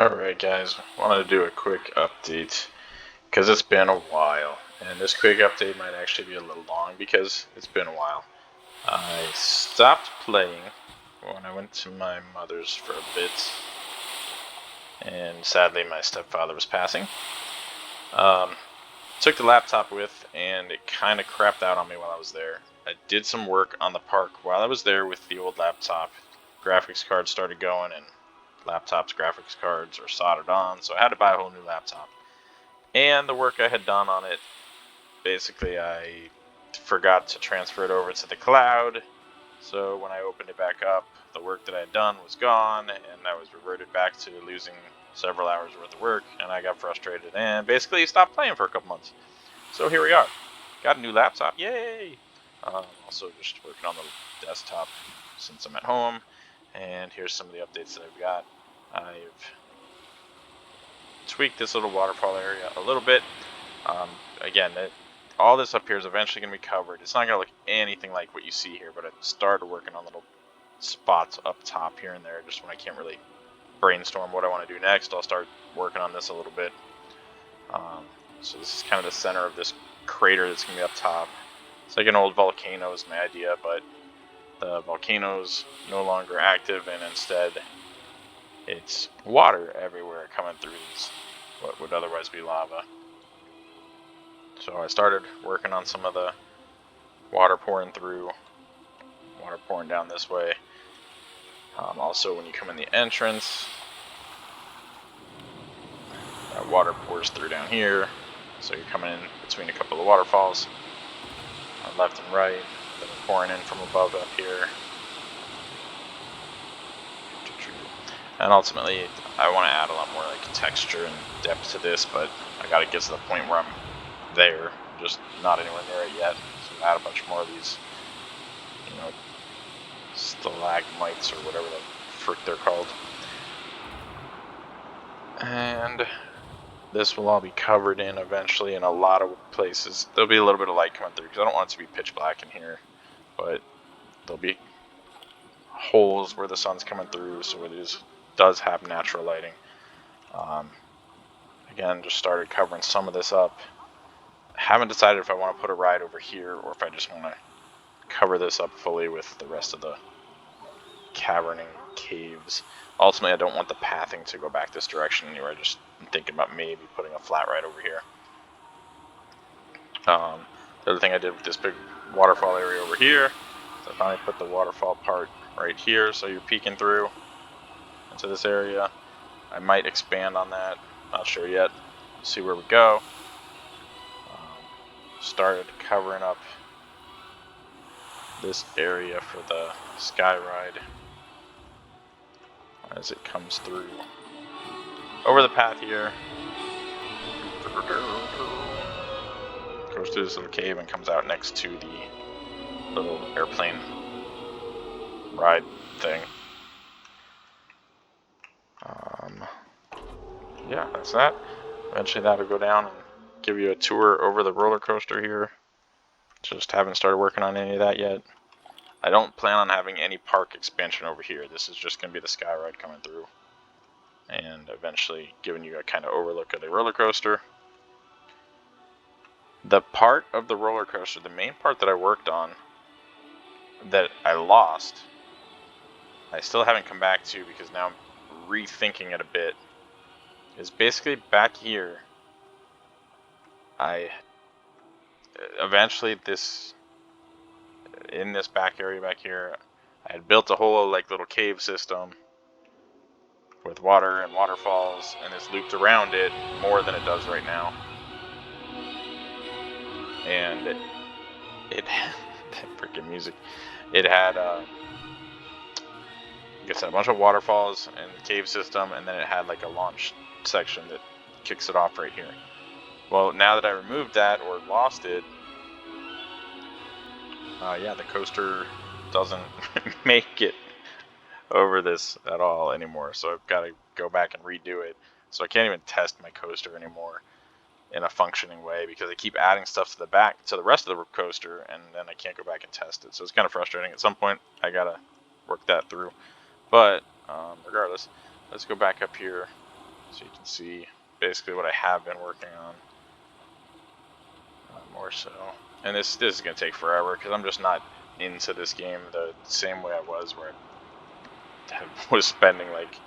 Alright guys, wanted to do a quick update because it's been a while, and this quick update might actually be a little long because it's been a while. I stopped playing when I went to my mother's for a bit, and sadly my stepfather was passing. Took the laptop with, and it kind of crapped out on me while I was there. I did some work on the park while I was there with the old laptop. Graphics card started going, and laptop's graphics cards are soldered on, so I had to buy a whole new laptop. And the work I had done on it, basically I forgot to transfer it over to the cloud, so when I opened it back up, the work that I had done was gone, and I was reverted back to losing several hours worth of work, and I got frustrated and basically stopped playing for a couple months. So here we are. Got a new laptop, yay! Also just working on the desktop since I'm at home, and here's some of the updates that I've got. I've tweaked this little waterfall area a little bit. Again, all this up here is eventually going to be covered. It's not going to look anything like what you see here, but I've started working on little spots up top here and there, just when I can't really brainstorm what I want to do next. I'll start working on this a little bit. So this is kind of the center of this crater that's going to be up top. It's like an old volcano is my idea, but the volcano's no longer active, and instead it's water everywhere coming through what would otherwise be lava. So I started working on some of the water pouring down this way. Also, when you come in the entrance, that water pours through down here. So you're coming in between a couple of waterfalls, left and right, that are pouring in from above up here. And ultimately, I want to add a lot more like texture and depth to this, but I got to get to the point where I'm there, just not anywhere near it yet. So add a bunch more of these, stalagmites or whatever the frick they're called. And this will all be covered in eventually in a lot of places. There'll be a little bit of light coming through because I don't want it to be pitch black in here, but there'll be holes where the sun's coming through, so it does have natural lighting. Again, just started covering some of this up. Haven't decided if I want to put a ride over here or if I just want to cover this up fully with the rest of the caverning caves. Ultimately, I don't want the pathing to go back this direction anywhere. I'm thinking about maybe putting a flat ride over here. The other thing I did with this big waterfall area over here is I finally put the waterfall part right here, so you're peeking through into this area. I might expand on that, not sure yet. See where we go. Started covering up this area for the sky ride as it comes through over the path here. Goes through this little cave and comes out next to the little airplane ride thing. Yeah, that's that. Eventually that'll go down and give you a tour over the roller coaster here. Just haven't started working on any of that yet. I don't plan on having any park expansion over here. This is just going to be the sky ride coming through, and eventually giving you a kind of overlook of the roller coaster. The part of the roller coaster, the main part that I worked on that I lost, I still haven't come back to because now I'm rethinking it a bit, is basically back here. Eventually in this back area back here, I had built a whole little cave system with water and waterfalls, and it's looped around it more than it does right now. And it freaking music. It had like I said, a bunch of waterfalls and the cave system, and then it had like a launch section that kicks it off right here. Well, now that I removed that or lost it, yeah, the coaster doesn't make it over this at all anymore. So I've got to go back and redo it. So I can't even test my coaster anymore in a functioning way because I keep adding stuff to the rest of the coaster, and then I can't go back and test it. So it's kind of frustrating. At some point, I gotta work that through. But regardless, let's go back up here So you can see basically what I have been working on. More so. And this is going to take forever because I'm just not into this game the same way I was, where I was spending like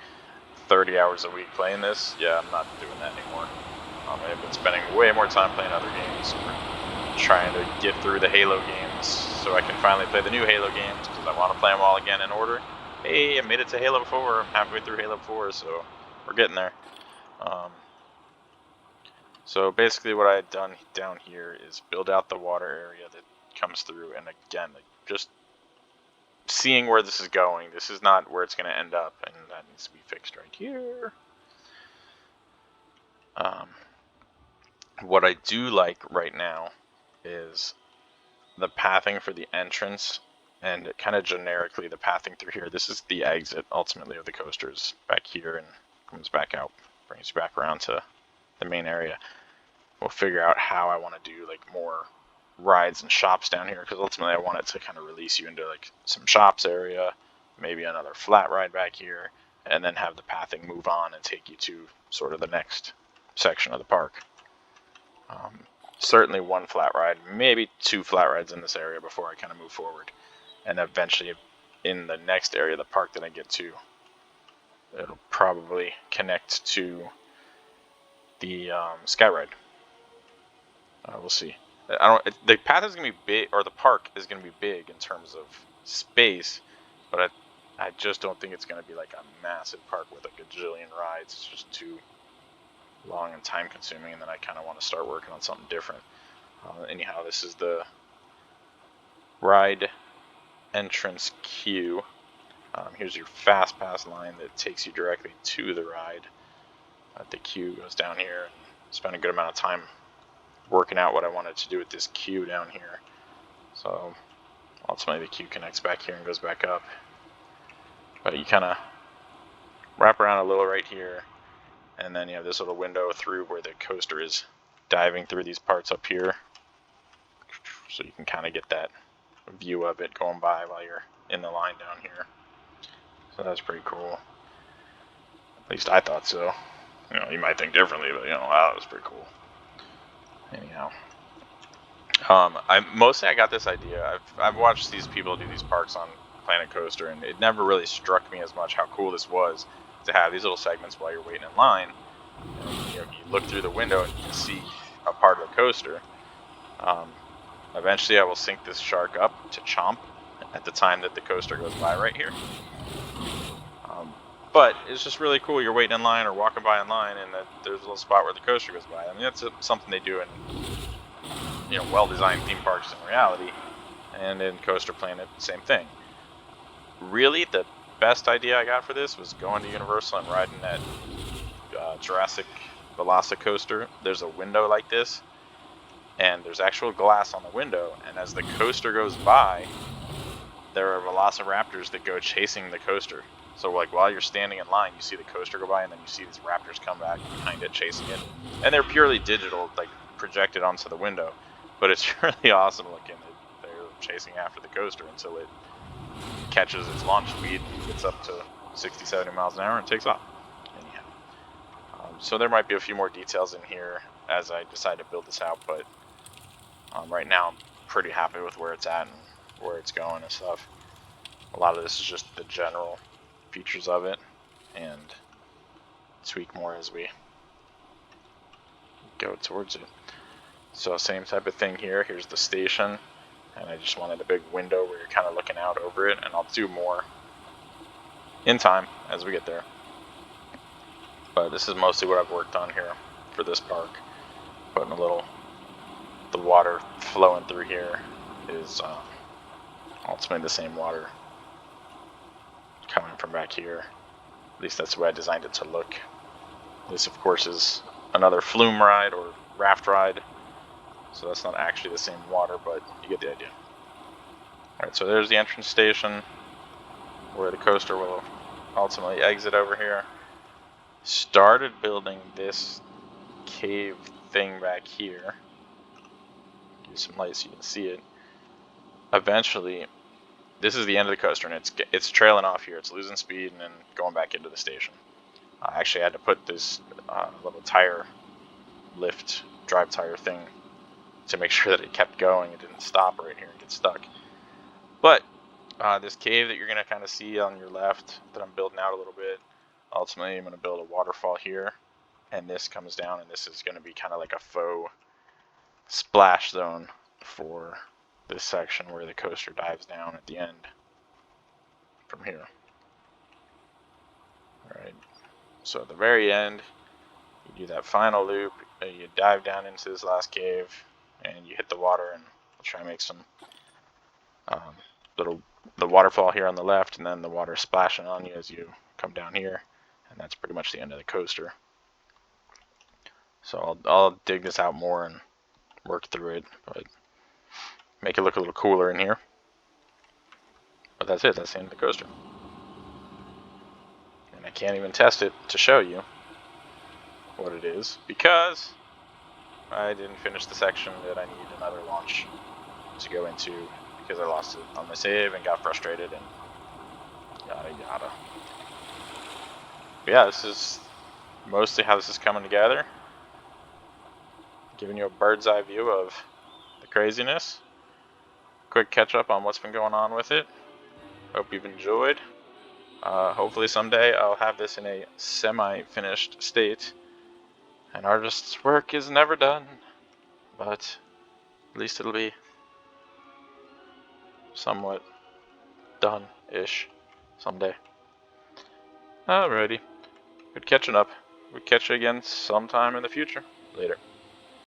30 hours a week playing this. Yeah, I'm not doing that anymore. I've been spending way more time playing other games, trying to get through the Halo games so I can finally play the new Halo games because I want to play them all again in order. Hey, I made it to Halo 4. I'm halfway through Halo 4, so we're getting there. So basically what I had done down here is build out the water area that comes through, and again, like, just seeing where this is going. This is not where it's going to end up, and that needs to be fixed right here. What I do like right now is the pathing for the entrance, and kind of generically the pathing through here. This is the exit, ultimately, of the coasters back here, and comes back out, brings you back around to the main area. We'll figure out how I want to do like more rides and shops down here, because ultimately I want it to kind of release you into like some shops area, maybe another flat ride back here, and then have the pathing move on and take you to sort of the next section of the park. Certainly one flat ride, maybe two flat rides in this area before I kind of move forward, and eventually in the next area of the park that I get to, it'll probably connect to the sky ride. We'll see. The path is gonna be big, or the park is gonna be big in terms of space, but I just don't think it's gonna be like a massive park with like a gajillion rides. It's just too long and time consuming, and then I kind of want to start working on something different. Anyhow, this is the ride entrance queue. Here's your fast pass line that takes you directly to the ride. The queue goes down here, and spend a good amount of time working out what I wanted to do with this queue down here. So ultimately the queue connects back here and goes back up. But you kind of wrap around a little right here, and then you have this little window through where the coaster is diving through these parts up here. So you can kind of get that view of it going by while you're in the line down here. So that's pretty cool. At least I thought so. You know, you might think differently, but wow, that was pretty cool. Anyhow, I got this idea. I've watched these people do these parks on Planet Coaster, and it never really struck me as much how cool this was to have these little segments while you're waiting in line. And, you look through the window and you can see a part of the coaster. Eventually, I will sync this shark up to Chomp at the time that the coaster goes by right here. But it's just really cool. You're waiting in line or walking by in line, and there's a little spot where the coaster goes by. I mean, that's something they do in well-designed theme parks in reality, and in Coaster Planet, same thing. Really, the best idea I got for this was going to Universal and riding that Jurassic Velocicoaster. There's a window like this, and there's actual glass on the window, and as the coaster goes by, there are velociraptors that go chasing the coaster. So like while you're standing in line, you see the coaster go by, and then you see these raptors come back behind it chasing it. And they're purely digital, like projected onto the window. But it's really awesome looking. They're chasing after the coaster until it catches its launch speed and gets up to 60, 70 miles an hour and takes off. Anyhow. So there might be a few more details in here as I decide to build this out, but right now I'm pretty happy with where it's at and where it's going and stuff. A lot of this is just the general features of it, and tweak more as we go towards it. So same type of thing here. Here's the station, and I just wanted a big window where you're kind of looking out over it, and I'll do more in time as we get there. But this is mostly what I've worked on here for this park. Putting the water flowing through here is ultimately the same water coming from back here. At least that's the way I designed it to look. This, of course, is another flume ride or raft ride, so that's not actually the same water, but you get the idea. Alright, so there's the entrance station where the coaster will ultimately exit over here. Started building this cave thing back here. Give you some light so you can see it. Eventually, this is the end of the coaster, and it's trailing off here. It's losing speed and then going back into the station. I actually had to put this little tire lift, drive tire thing to make sure that it kept going. It didn't stop right here and get stuck. But this cave that you're going to kind of see on your left that I'm building out a little bit, ultimately I'm going to build a waterfall here, and this comes down, and this is going to be kind of like a faux splash zone for this section where the coaster dives down at the end from here. Alright, so at the very end, you do that final loop, you dive down into this last cave, and you hit the water, and I'll try and make some the waterfall here on the left, and then the water splashing on you as you come down here, and that's pretty much the end of the coaster. So I'll dig this out more and work through it, but make it look a little cooler in here. But that's it, that's the end of the coaster. And I can't even test it to show you what it is, because I didn't finish the section that I need another launch to go into, because I lost it on my save and got frustrated and yada yada. But yeah, this is mostly how this is coming together. Giving you a bird's eye view of the craziness. Quick catch up on what's been going on with it. Hope you've enjoyed. Hopefully someday I'll have this in a semi-finished state. An artist's work is never done, but at least it'll be somewhat done-ish someday. Alrighty. Good catching up. We'll catch you again sometime in the future. Later.